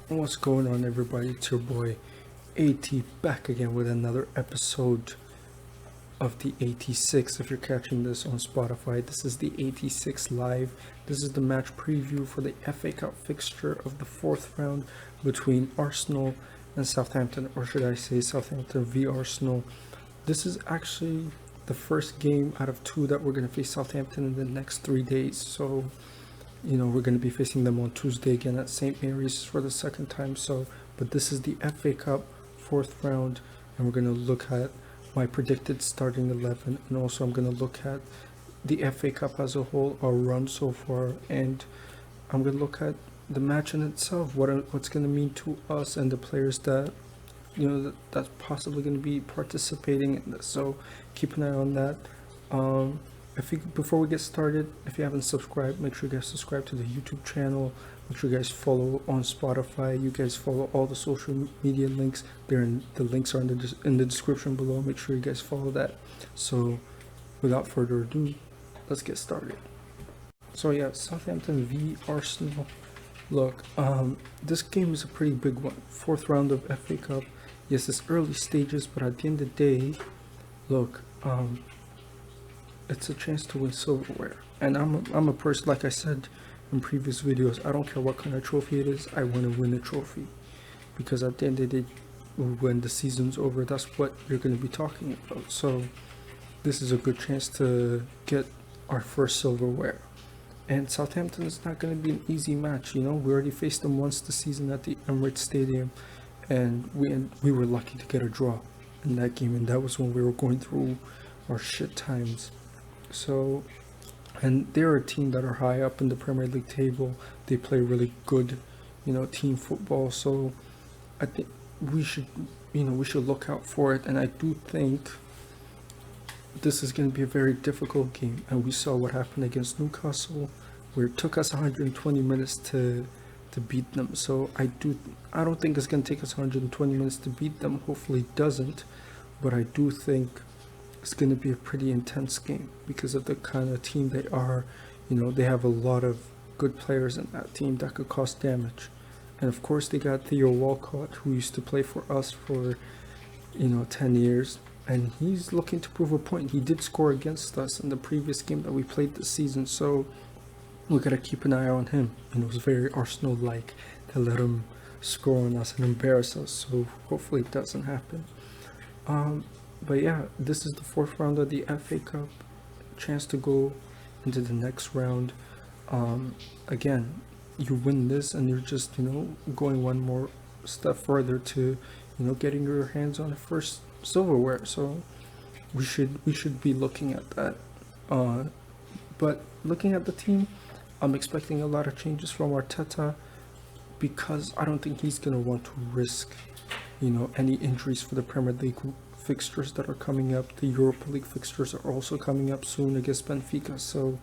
What's going on, everybody? It's your boy AT back again with another episode of the 86. If you're catching this on Spotify, this is the 86 live. This is the match preview for the FA Cup fixture of the fourth round between Arsenal and Southampton, or should I say Southampton v Arsenal. This is actually the first game out of two that we're going to face Southampton in the next 3 days. So we're going to be facing them on Tuesday again at St. Mary's for the second time. But this is the FA Cup fourth round, and we're going to look at my predicted starting 11, and also I'm going to look at the FA Cup as a whole, our run so far, and I'm going to look at the match in itself, what's going to mean to us and the players that that's possibly going to be participating in this. So keep an eye on that. Before we get started, if you haven't subscribed, make sure you guys subscribe to the YouTube channel. Make sure you guys follow on Spotify. You guys follow all the social media links. The links are in the description below. Make sure you guys follow that. So without further ado, let's get started. So yeah, Southampton v Arsenal. Look, this game is a pretty big one. Fourth round of FA Cup. Yes, it's early stages, but at the end of the day, look, it's a chance to win silverware. And I'm a person, like I said in previous videos, I don't care what kind of trophy it is, I want to win a trophy. Because at the end of the day, when the season's over, that's what you're going to be talking about. So this is a good chance to get our first silverware. And Southampton is not going to be an easy match. We already faced them once this season at the Emirates Stadium, and we were lucky to get a draw in that game, and that was when we were going through our shit times. So, and they're a team that are high up in the Premier League table. They play really good, team football. So I think we should look out for it. And I do think this is going to be a very difficult game. And we saw what happened against Newcastle, where it took us 120 minutes to beat them. So I don't think it's going to take us 120 minutes to beat them. Hopefully it doesn't. But I do think it's going to be a pretty intense game because of the kind of team they are. They have a lot of good players in that team that could cause damage. And of course they got Theo Walcott, who used to play for us for 10 years, and he's looking to prove a point. He did score against us in the previous game that we played this season, so we gotta keep an eye on him. It was very Arsenal-like to let him score on us and embarrass us, so hopefully it doesn't happen. But yeah, this is the fourth round of the FA Cup, chance to go into the next round. Again, you win this and you're just going one more step further to getting your hands on the first silverware. So we should be looking at that. But looking at the team, I'm expecting a lot of changes from Arteta, because I don't think he's gonna want to risk any injuries for the Premier League fixtures that are coming up. The Europa League fixtures are also coming up soon against Benfica, so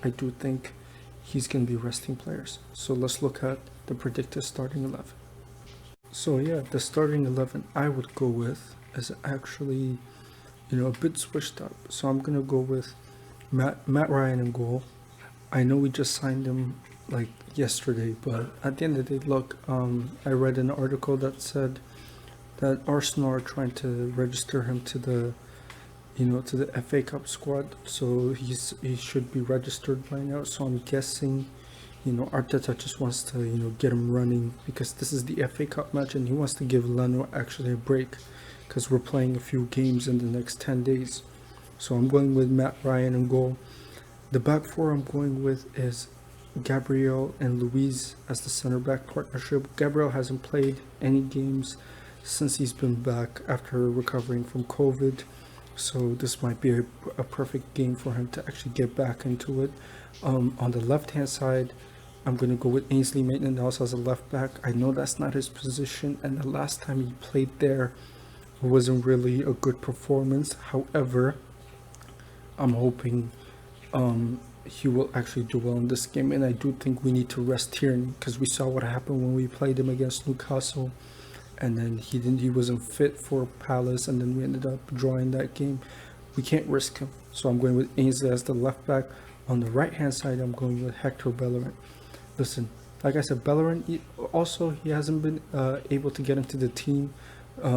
I do think he's going to be resting players. So let's look at the predicted starting 11. So yeah, the starting 11 I would go with is actually a bit switched up. So I'm going to go with Matt Ryan in goal. I know we just signed him like yesterday, but at the end of the day, look, I read an article that said that Arsenal are trying to register him to the FA Cup squad, so he should be registered by now. So I'm guessing, Arteta just wants to get him running, because this is the FA Cup match, and he wants to give Leno actually a break, because we're playing a few games in the next 10 days. So I'm going with Matt Ryan in goal. The back four I'm going with is Gabriel and Luiz as the center back partnership. Gabriel hasn't played any games since he's been back after recovering from COVID, so this might be a perfect game for him to actually get back into it. On the left hand side, I'm going to go with Ainsley Maitland-Niles as a left back. I know that's not his position, and the last time he played there wasn't really a good performance. However, I'm hoping he will actually do well in this game, and I do think we need to rest Tierney, because we saw what happened when we played him against Newcastle, and then he wasn't fit for Palace, and then we ended up drawing that game. We can't risk him, so I'm going with Ainsley as the left back. On the right hand side, I'm going with Hector Bellerin. Listen, like I said, Bellerin, also he hasn't been able to get into the team.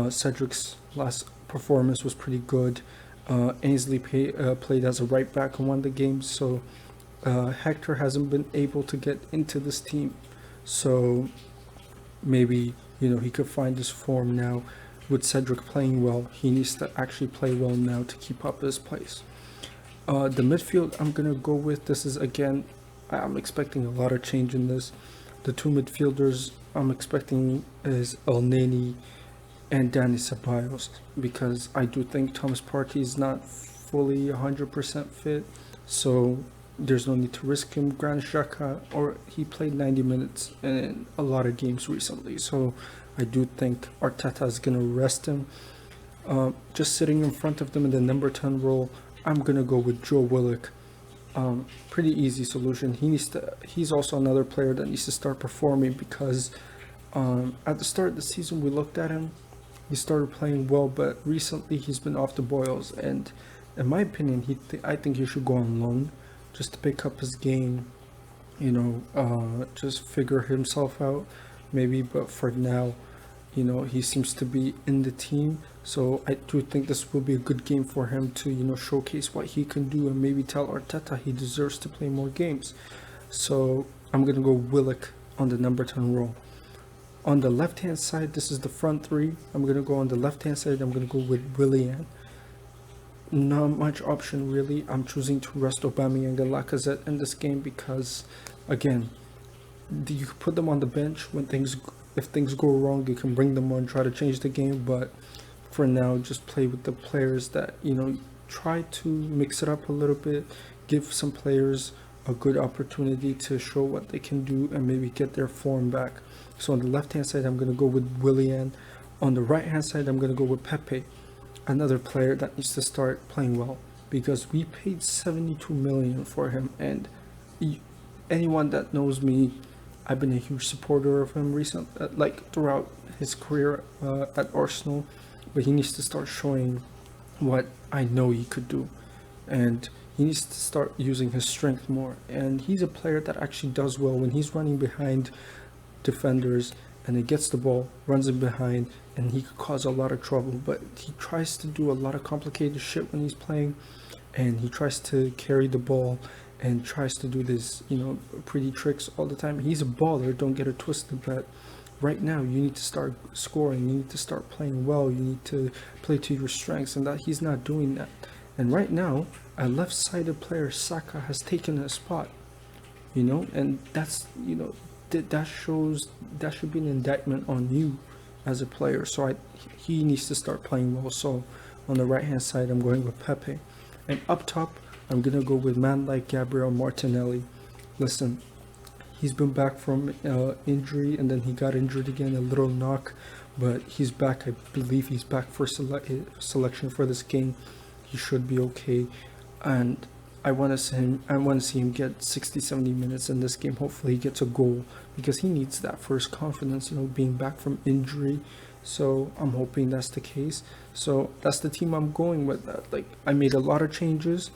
Cedric's last performance was pretty good. Ainsley played as a right back and won the game, so Hector hasn't been able to get into this team. So maybe he could find his form now. With Cedric playing well, he needs to actually play well now to keep up his place. The midfield I'm gonna go with, this is again, I'm expecting a lot of change in this. The two midfielders I'm expecting is El Neni and Dani Ceballos, because I do think Thomas Partey is not fully 100% fit, so there's no need to risk him. Granit Xhaka, or he played 90 minutes in a lot of games recently, so I do think Arteta is going to rest him. Just sitting in front of them in the number 10 role, I'm going to go with Joe Willock. Pretty easy solution. He's also another player that needs to start performing, because at the start of the season we looked at him, he started playing well, but recently he's been off the boils, and in my opinion I think he should go on loan just to pick up his game, just figure himself out maybe. But for now, he seems to be in the team, so I do think this will be a good game for him to showcase what he can do, and maybe tell Arteta he deserves to play more games. So I'm gonna go Willock on the number 10 role. On the left hand side, this is the front three. I'm gonna go on the left hand side, I'm gonna go with Willian. Not much option really. I'm choosing to rest Aubameyang and Lacazette in this game because, again, you can put them on the bench if things go wrong, you can bring them on, try to change the game. But for now, just play with the players that try to mix it up a little bit, give some players a good opportunity to show what they can do and maybe get their form back. So on the left hand side, I'm going to go with Willian. On the right hand side, I'm going to go with Pepe, another player that needs to start playing well, because we paid 72 million for him, and anyone that knows me, I've been a huge supporter of him throughout his career at Arsenal, but he needs to start showing what I know he could do, and he needs to start using his strength more. And he's a player that actually does well when he's running behind defenders and he gets the ball, runs in behind, and he could cause a lot of trouble. But he tries to do a lot of complicated shit when he's playing, and he tries to carry the ball and tries to do this, pretty tricks all the time. He's a baller, don't get it twisted, but right now you need to start scoring, you need to start playing well, you need to play to your strengths, and that he's not doing that. And right now, a left-sided player, Saka, has taken a spot, and that's, that should be an indictment on you as a player. So he needs to start playing well. So on the right hand side, I'm going with Pepe, and up top I'm gonna go with man like Gabriel Martinelli. Listen, he's been back from injury, and then he got injured again, a little knock, but he's back. I believe he's back for selection for this game. He should be okay, and I want to see him get 60-70 minutes in this game. Hopefully he gets a goal, because he needs that first confidence, being back from injury. So I'm hoping that's the case. So that's the team I'm going with. I made a lot of changes.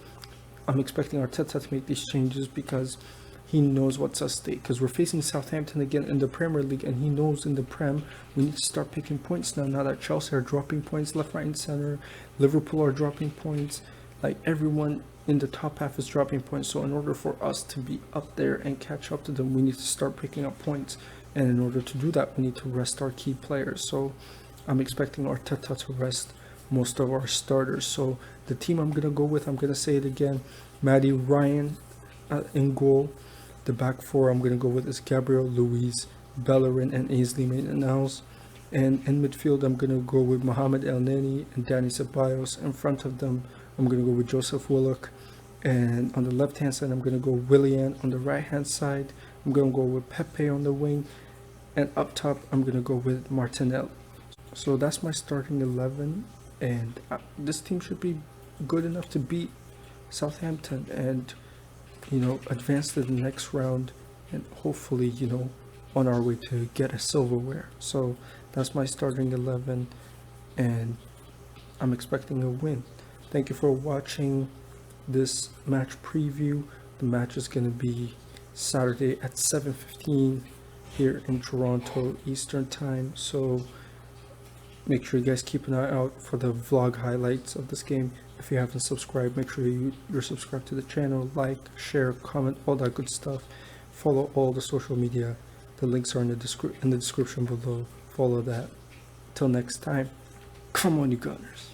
I'm expecting Arteta to make these changes because he knows what's at stake, because we're facing Southampton again in the Premier League, and he knows in the Prem we need to start picking points now that Chelsea are dropping points left, right and center. Liverpool are dropping points. Everyone in the top half is dropping points. So in order for us to be up there and catch up to them, we need to start picking up points, and in order to do that, we need to rest our key players. So I'm expecting Arteta to rest most of our starters. So the team I'm going to go with, I'm going to say it again, Maddie Ryan in goal. The back four I'm going to go with is Gabriel, Luiz, Bellerin and Ainsley Maitland-Niles. And in midfield, I'm going to go with Mohamed El Neni and Dani Ceballos. In front of them, I'm going to go with Joseph Willock. And on the left-hand side, I'm going to go Willian. On the right-hand side, I'm going to go with Pepe on the wing. And up top, I'm going to go with Martinelli. So that's my starting 11. And this team should be good enough to beat Southampton and, advance to the next round. And hopefully, on our way to get a silverware. So that's my starting 11. And I'm expecting a win. Thank you for watching this match preview. The match is going to be Saturday at 7:15 here in Toronto Eastern Time. So make sure you guys keep an eye out for the vlog highlights of this game. If you haven't subscribed, make sure you're subscribed to the channel, like, share, comment, all that good stuff. Follow all the social media. The links are in the description below. Follow that. Till next time, come on, you Gunners.